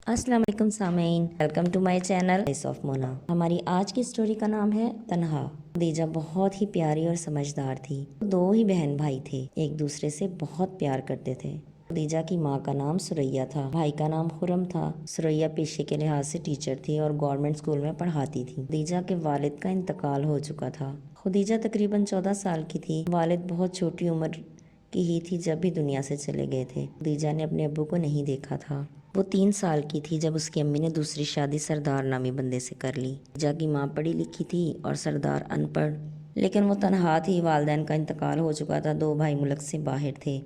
السلام علیکم سامعین، welcome to my channel voice of Mona. ہماری آج کی سٹوری کا نام ہے تنہا۔ خدیجہ بہت ہی پیاری اور سمجھدار تھی۔ دو ہی بہن بھائی تھے، ایک دوسرے سے بہت پیار کرتے تھے۔ خدیجہ کی ماں کا نام سریا تھا، بھائی کا نام خرم تھا۔ سریا پیشے کے لحاظ سے ٹیچر تھی اور گورنمنٹ اسکول میں پڑھاتی تھی۔ خدیجہ کے والد کا انتقال ہو چکا تھا۔ خدیجہ تقریباً 14 سال کی تھی۔ والد بہت چھوٹی عمر کی ہی تھی جب بھی دنیا سے چلے گئے تھے۔ خدیجہ نے اپنے ابو کو نہیں دیکھا تھا۔ وہ 3 سال کی تھی جب اس کی امی نے دوسری شادی سردار نامی بندے سے کر لی۔ خدیجہ کی ماں پڑھی لکھی تھی اور سردار ان پڑھ، لیکن وہ تنہا تھی۔ والدین کا انتقال ہو چکا تھا، 2 بھائی ملک سے باہر تھے،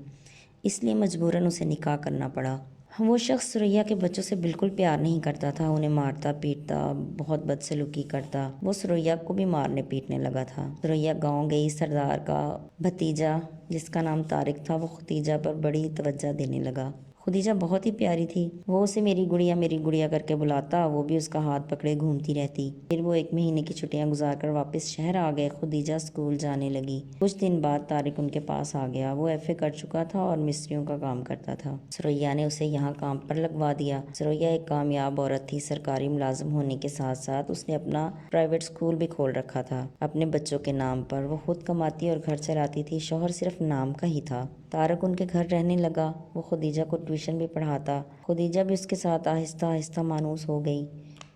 اس لیے مجبوراً اسے نکاح کرنا پڑا۔ وہ شخص سریا کے بچوں سے بالکل پیار نہیں کرتا تھا، انہیں مارتا پیٹتا، بہت بدسلوکی کرتا۔ وہ سریا کو بھی مارنے پیٹنے لگا تھا۔ سریا گاؤں گئی۔ سردار کا بھتیجا جس کا نام طارق تھا، وہ خدیجہ پر بڑی توجہ دینے لگا۔ خدیجہ بہت ہی پیاری تھی، وہ اسے میری گڑیا کر کے بلاتا، وہ بھی اس کا ہاتھ پکڑے گھومتی رہتی۔ پھر وہ 1 مہینے کی چھٹیاں گزار کر واپس شہر آ گئے۔ خدیجہ اسکول جانے لگی۔ کچھ دن بعد طارق ان کے پاس آ گیا۔ وہ FA کر چکا تھا اور مستریوں کا کام کرتا تھا۔ سریا نے اسے یہاں کام پر لگوا دیا۔ سریا ایک کامیاب عورت تھی، سرکاری ملازم ہونے کے ساتھ ساتھ اس نے اپنا پرائیویٹ اسکول بھی کھول رکھا تھا اپنے بچوں کے نام پر۔ وہ خود کماتی اور گھر چلاتی تھی، شوہر صرف نام کا ہی تھا۔ طارق ان کے گھر رہنے لگا، وہ خدیجہ کو ٹیوشن بھی پڑھاتا۔ خدیجہ بھی اس کے ساتھ آہستہ آہستہ مانوس ہو گئی۔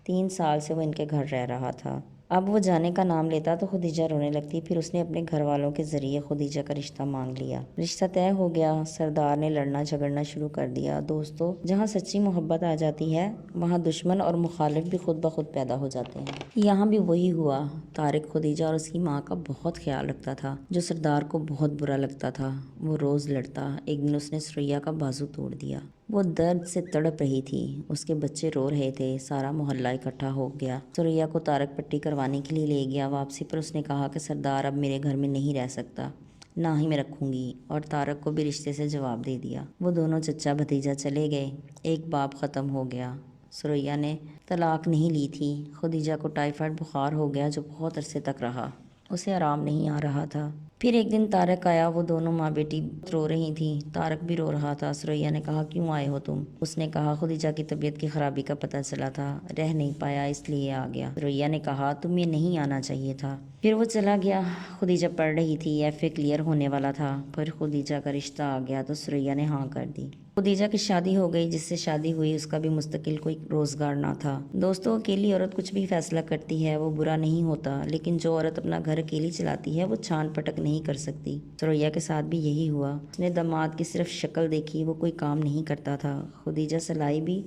3 سال سے وہ ان کے گھر رہ رہا تھا۔ اب وہ جانے کا نام لیتا تو خدیجہ رونے لگتی۔ پھر اس نے اپنے گھر والوں کے ذریعے خدیجہ کا رشتہ مانگ لیا۔ رشتہ طے ہو گیا۔ سردار نے لڑنا جھگڑنا شروع کر دیا۔ دوستو، جہاں سچی محبت آ جاتی ہے وہاں دشمن اور مخالف بھی خود بخود پیدا ہو جاتے ہیں۔ یہاں بھی وہی ہوا۔ طارق خدیجہ اور اس کی ماں کا بہت خیال رکھتا تھا، جو سردار کو بہت برا لگتا تھا۔ وہ روز لڑتا۔ ایک دن اس نے سریا کا بازو توڑ دیا۔ وہ درد سے تڑپ رہی تھی، اس کے بچے رو رہے تھے، سارا محلہ اکٹھا ہو گیا۔ سریا کو طارق پٹی کروانے کے لیے لے گیا۔ واپسی پر اس نے کہا کہ سردار اب میرے گھر میں نہیں رہ سکتا، نہ ہی میں رکھوں گی، اور طارق کو بھی رشتے سے جواب دے دیا۔ وہ دونوں چچا بھتیجا چلے گئے، ایک باپ ختم ہو گیا۔ سریا نے طلاق نہیں لی تھی۔ خدیجہ کو ٹائیفائڈ بخار ہو گیا جو بہت عرصے تک رہا، اسے آرام نہیں آ رہا تھا۔ پھر ایک دن طارق آیا، وہ دونوں ماں بیٹی رو رہی تھیں، طارق بھی رو رہا تھا۔ سریا نے کہا کیوں آئے ہو تم؟ اس نے کہا خدیجہ کی طبیعت کی خرابی کا پتہ چلا تھا، رہ نہیں پایا اس لیے آ گیا۔ سریا نے کہا تمہیں نہیں آنا چاہیے تھا۔ پھر وہ چلا گیا۔ خدیجہ پڑھ رہی تھی، FA کلیئر ہونے والا تھا۔ پھر خدیجہ کا رشتہ آ گیا تو سریا نے ہاں کر دی۔ خدیجہ کی شادی ہو گئی، جس سے شادی ہوئی اس کا بھی مستقل کوئی روزگار نہ تھا۔ دوستو، اکیلی عورت کچھ بھی فیصلہ کرتی ہے وہ برا نہیں ہوتا، لیکن جو عورت اپنا گھر اکیلی چلاتی ہے وہ چھان پٹک نہیں کر سکتی۔ سریا کے ساتھ بھی یہی ہوا۔ اس نے داماد کی صرف شکل دیکھی، وہ کوئی کام نہیں کرتا تھا۔ خدیجہ سلائی بھی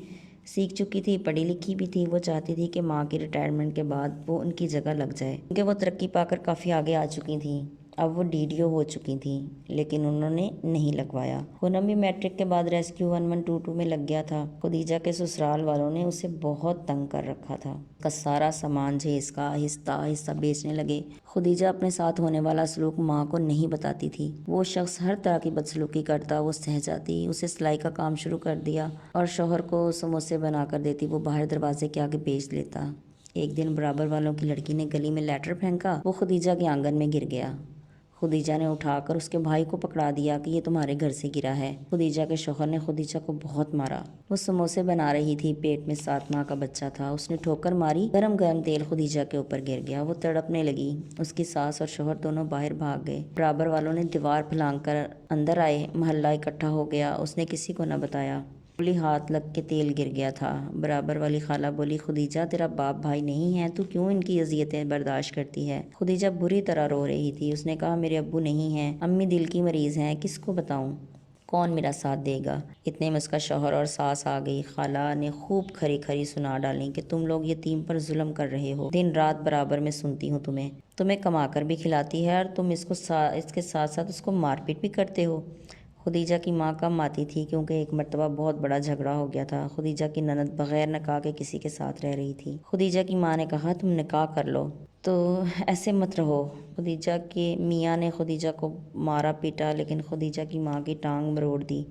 سیکھ چکی تھی، پڑھی لکھی بھی تھی۔ وہ چاہتی تھی کہ ماں کی ریٹائرمنٹ کے بعد وہ ان کی جگہ لگ جائے، کیونکہ وہ ترقی پا کر کافی آگے آ چکی تھیں۔ اب وہ DDO ہو چکی تھیں، لیکن انہوں نے نہیں لگوایا۔ خنم بھی میٹرک کے بعد ریسکیو 1122 میں لگ گیا تھا۔ خدیجہ کے سسرال والوں نے اسے بہت تنگ کر رکھا تھا۔ اس کا سارا سامان جہیز کا آہستہ آہستہ بیچنے لگے۔ خدیجہ اپنے ساتھ ہونے والا سلوک ماں کو نہیں بتاتی تھی۔ وہ شخص ہر طرح کی بدسلوکی کرتا، وہ سہ جاتی۔ اسے سلائی کا کام شروع کر دیا اور شوہر کو سموسے بنا کر دیتی، وہ باہر دروازے کے آگے بیچ لیتا۔ ایک دن برابر والوں کی لڑکی نے گلی میں لیٹر پھینکا، وہ خدیجہ کے آنگن میں گر گیا۔ خدیجہ نے اٹھا کر اس کے بھائی کو پکڑا دیا کہ یہ تمہارے گھر سے گرا ہے۔ خدیجہ کے شوہر نے خدیجہ کو بہت مارا۔ وہ سموسے بنا رہی تھی، پیٹ میں 7 ماہ کا بچہ تھا۔ اس نے ٹھوکر ماری، گرم گرم تیل خدیجہ کے اوپر گر گیا، وہ تڑپنے لگی۔ اس کی ساس اور شوہر دونوں باہر بھاگ گئے۔ برابر والوں نے دیوار پھلانگ کر اندر آئے، محلہ اکٹھا ہو گیا۔ اس نے کسی کو نہ بتایا، بولی ہاتھ لگ کے تیل گر گیا تھا۔ برابر والی خالہ بولی خدیجہ تیرا باپ بھائی نہیں ہے، تو کیوں ان کی اذیتیں برداشت کرتی ہے؟ خدیجہ بری طرح رو رہی تھی۔ اس نے کہا میرے ابو نہیں ہیں، امی دل کی مریض ہیں، کس کو بتاؤں، کون میرا ساتھ دے گا؟ اتنے میں اس کا شوہر اور ساس آ گئی۔ خالہ نے خوب کھری کھری سنا ڈالی کہ تم لوگ یتیم پر ظلم کر رہے ہو، دن رات برابر میں سنتی ہوں تمہیں کما کر بھی کھلاتی ہے اور تم اس کے ساتھ ساتھ اس کو مار پیٹ بھی کرتے ہو۔ خدیجہ کی ماں کم آتی تھی، کیونکہ ایک مرتبہ بہت بڑا جھگڑا ہو گیا تھا۔ خدیجہ کی نند بغیر نکاح کے کسی کے ساتھ رہ رہی تھی۔ خدیجہ کی ماں نے کہا تم نکاح کر لو، تو ایسے مت رہو۔ خدیجہ کے میاں نے خدیجہ کو مارا پیٹا، لیکن خدیجہ کی ماں کی ٹانگ مروڑ دی۔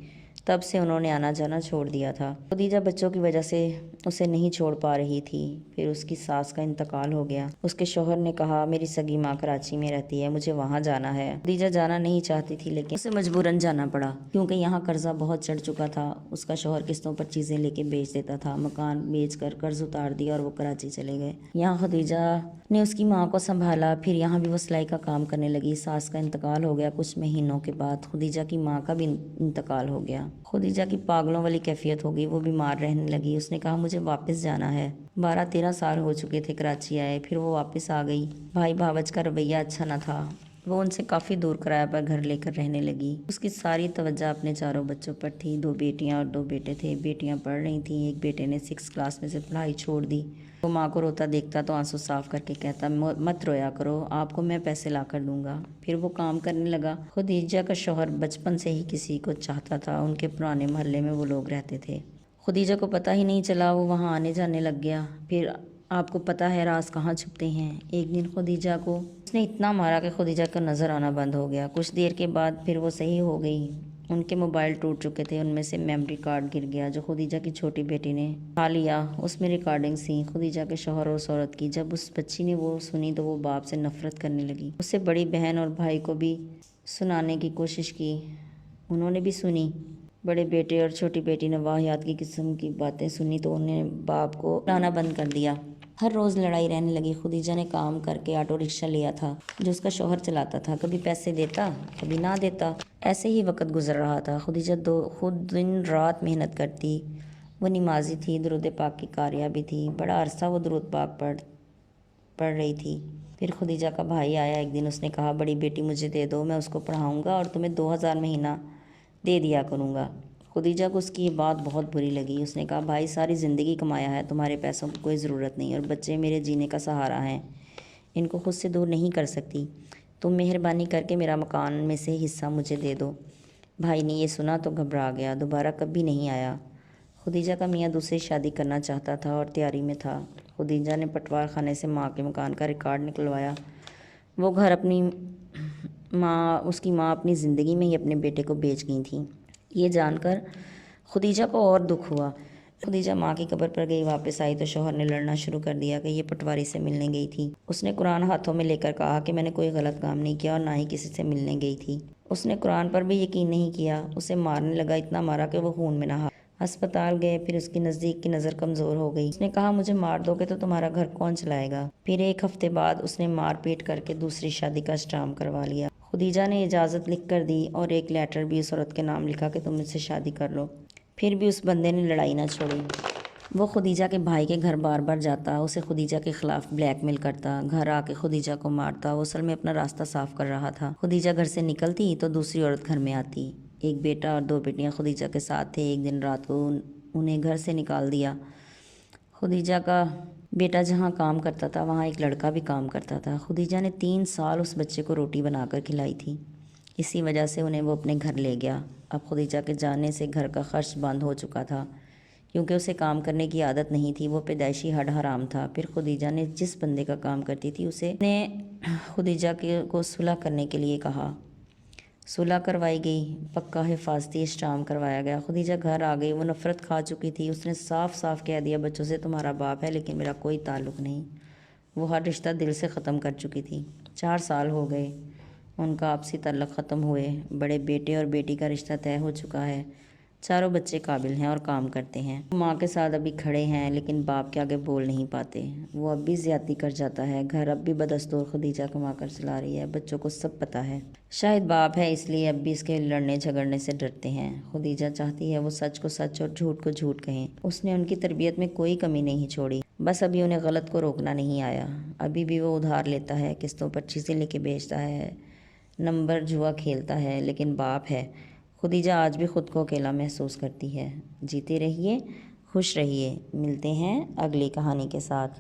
تب سے انہوں نے آنا جانا چھوڑ دیا تھا۔ خدیجہ بچوں کی وجہ سے اسے نہیں چھوڑ پا رہی تھی۔ پھر اس کی ساس کا انتقال ہو گیا۔ اس کے شوہر نے کہا میری سگی ماں کراچی میں رہتی ہے، مجھے وہاں جانا ہے۔ خدیجہ جانا نہیں چاہتی تھی لیکن اسے مجبوراً جانا پڑا کیونکہ یہاں قرضہ بہت چڑھ چکا تھا۔ اس کا شوہر قسطوں پر چیزیں لے کے بیچ دیتا تھا۔ مکان بیچ کر قرض اتار دیا اور وہ کراچی چلے گئے۔ یہاں خدیجہ نے اس کی ماں کو سنبھالا، پھر یہاں بھی وہ سلائی کا کام کرنے لگی۔ ساس کا انتقال ہو گیا۔ کچھ مہینوں کے بعد خدیجہ کی ماں کا بھی انتقال ہو گیا۔ خدیجہ کی پاگلوں والی کیفیت ہو گئی، وہ بیمار رہنے لگی۔ اس نے کہا مجھے واپس جانا ہے۔ 12-13 سال ہو چکے تھے کراچی آئے، پھر وہ واپس آ گئی۔ بھائی بھاوج کا رویہ اچھا نہ تھا، وہ ان سے کافی دور کرایہ پر گھر لے کر رہنے لگی۔ اس کی ساری توجہ اپنے چاروں بچوں پر تھی۔ 2 بیٹیاں اور 2 بیٹے تھے۔ بیٹیاں پڑھ رہی تھیں۔ ایک بیٹے نے 6 کلاس میں سے پڑھائی چھوڑ دی۔ وہ ماں کو روتا دیکھتا تو آنسو صاف کر کے کہتا مت رویا کرو، آپ کو میں پیسے لا کر دوں گا۔ پھر وہ کام کرنے لگا۔ خدیجہ کا شوہر بچپن سے ہی کسی کو چاہتا تھا، ان کے پرانے محلے میں وہ لوگ رہتے تھے۔ خدیجہ کو پتہ ہی نہیں چلا، وہ وہاں آنے جانے لگ گیا۔ پھر آپ کو پتہ ہے راز کہاں چھپتے ہیں۔ ایک دن خدیجہ کو اس نے اتنا مارا کہ خدیجہ کا نظر آنا بند ہو گیا۔ کچھ دیر کے بعد پھر وہ صحیح ہو گئی۔ ان کے موبائل ٹوٹ چکے تھے، ان میں سے میموری کارڈ گر گیا جو خدیجہ کی چھوٹی بیٹی نے کھا لیا۔ اس میں ریکارڈنگز تھیں خدیجہ کے شوہر اور اس عورت کی۔ جب اس بچی نے وہ سنی تو وہ باپ سے نفرت کرنے لگی۔ اسے بڑی بہن اور بھائی کو بھی سنانے کی کوشش کی، انہوں نے بھی سنی۔ بڑے بیٹے اور چھوٹی بیٹی نے واہیات کی قسم کی باتیں سنی تو انہیں باپ کو لانا بند کر دیا۔ ہر روز لڑائی رہنے لگی۔ خدیجہ نے کام کر کے آٹو رکشہ لیا تھا جو اس کا شوہر چلاتا تھا، کبھی پیسے دیتا کبھی نہ دیتا، ایسے ہی وقت گزر رہا تھا۔ خدیجہ خود دن رات محنت کرتی، وہ نمازی تھی، درود پاک کی قاریہ بھی تھی۔ بڑا عرصہ وہ درود پاک پڑھ رہی تھی۔ پھر خدیجہ کا بھائی آیا ایک دن، اس نے کہا بڑی بیٹی مجھے دے دو، میں اس کو پڑھاؤں گا اور تمہیں 2000 مہینہ دے دیا کروں گا۔ خدیجہ کو اس کی یہ بات بہت بری لگی۔ اس نے کہا بھائی ساری زندگی کمایا ہے، تمہارے پیسوں کی کوئی ضرورت نہیں، اور بچے میرے جینے کا سہارا ہیں، ان کو خود سے دور نہیں کر سکتی، تم مہربانی کر کے میرا مکان میں سے حصہ مجھے دے دو۔ بھائی نے یہ سنا تو گھبرا گیا، دوبارہ کبھی نہیں آیا۔ خدیجہ کا میاں دوسری شادی کرنا چاہتا تھا اور تیاری میں تھا۔ خدیجہ نے پٹوار خانے سے ماں کے مکان کا ریکارڈ نکلوایا۔ وہ گھر اس کی ماں اپنی زندگی میں ہی اپنے بیٹے کو بیچ گئی تھیں۔ یہ جان کر خدیجہ کو اور دکھ ہوا۔ خدیجہ ماں کی قبر پر گئی، واپس آئی تو شوہر نے لڑنا شروع کر دیا کہ یہ پٹواری سے ملنے گئی تھی۔ اس نے قرآن ہاتھوں میں لے کر کہا کہ میں نے کوئی غلط کام نہیں کیا اور نہ ہی کسی سے ملنے گئی تھی۔ اس نے قرآن پر بھی یقین نہیں کیا، اسے مارنے لگا، اتنا مارا کہ وہ خون میں نہا۔ ہسپتال گئے، پھر اس کی نزدیک کی نظر کمزور ہو گئی۔ اس نے کہا مجھے مار دو گے تو تمہارا گھر کون چلائے گا۔ پھر 1 ہفتے بعد اس نے مار پیٹ کر کے دوسری شادی کا اسٹامپ کروا لیا۔ خدیجہ نے اجازت لکھ کر دی اور ایک لیٹر بھی اس عورت کے نام لکھا کہ تم مجھ سے شادی کر لو۔ پھر بھی اس بندے نے لڑائی نہ چھوڑی۔ وہ خدیجہ کے بھائی کے گھر بار بار جاتا، اسے خدیجہ کے خلاف بلیک میل کرتا، گھر آ کے خدیجہ کو مارتا۔ وہ اصل میں اپنا راستہ صاف کر رہا تھا۔ خدیجہ گھر سے نکلتی تو دوسری عورت گھر میں آتی۔ ایک بیٹا اور 2 بیٹیاں خدیجہ کے ساتھ تھے۔ ایک دن رات کو انہیں گھر سے نکال دیا۔ خدیجہ کا بیٹا جہاں کام کرتا تھا وہاں ایک لڑکا بھی کام کرتا تھا۔ خدیجہ نے 3 سال اس بچے کو روٹی بنا کر کھلائی تھی، اسی وجہ سے انہیں وہ اپنے گھر لے گیا۔ اب خدیجہ کے جانے سے گھر کا خرچ بند ہو چکا تھا کیونکہ اسے کام کرنے کی عادت نہیں تھی، وہ پیدائشی ہڈ حرام تھا۔ پھر خدیجہ نے جس بندے کا کام کرتی تھی اسے نے خدیجہ کو صلح کرنے کے لیے کہا۔ صلح کروائی گئی، پکا حفاظتی اسٹامپ کروایا گیا۔ خدیجہ گھر آ گئی، وہ نفرت کھا چکی تھی۔ اس نے صاف صاف کہہ دیا بچوں سے تمہارا باپ ہے لیکن میرا کوئی تعلق نہیں۔ وہ ہر رشتہ دل سے ختم کر چکی تھی۔ 4 سال ہو گئے ان کا آپسی تعلق ختم ہوئے۔ بڑے بیٹے اور بیٹی کا رشتہ طے ہو چکا ہے، چاروں بچے قابل ہیں اور کام کرتے ہیں۔ وہ ماں کے ساتھ ابھی کھڑے ہیں لیکن باپ کے آگے بول نہیں پاتے۔ وہ اب بھی زیادتی کر جاتا ہے، گھر اب بھی بدستور خدیجہ کما کر چلا رہی ہے، بچوں کو سب پتہ ہے۔ شاید باپ ہے اس لیے اب بھی اس کے لڑنے جھگڑنے سے ڈرتے ہیں۔ خدیجہ چاہتی ہے وہ سچ کو سچ اور جھوٹ کو جھوٹ کہیں۔ اس نے ان کی تربیت میں کوئی کمی نہیں چھوڑی، بس ابھی انہیں غلط کو روکنا نہیں آیا۔ ابھی بھی وہ ادھار لیتا ہے، قسطوں پر چیزیں لے کے بیچتا ہے، نمبر جوا کھیلتا ہے، لیکن باپ ہے۔ خدیجہ آج بھی خود کو اکیلا محسوس کرتی ہے۔ جیتے رہیے، خوش رہیے۔ ملتے ہیں اگلی کہانی کے ساتھ۔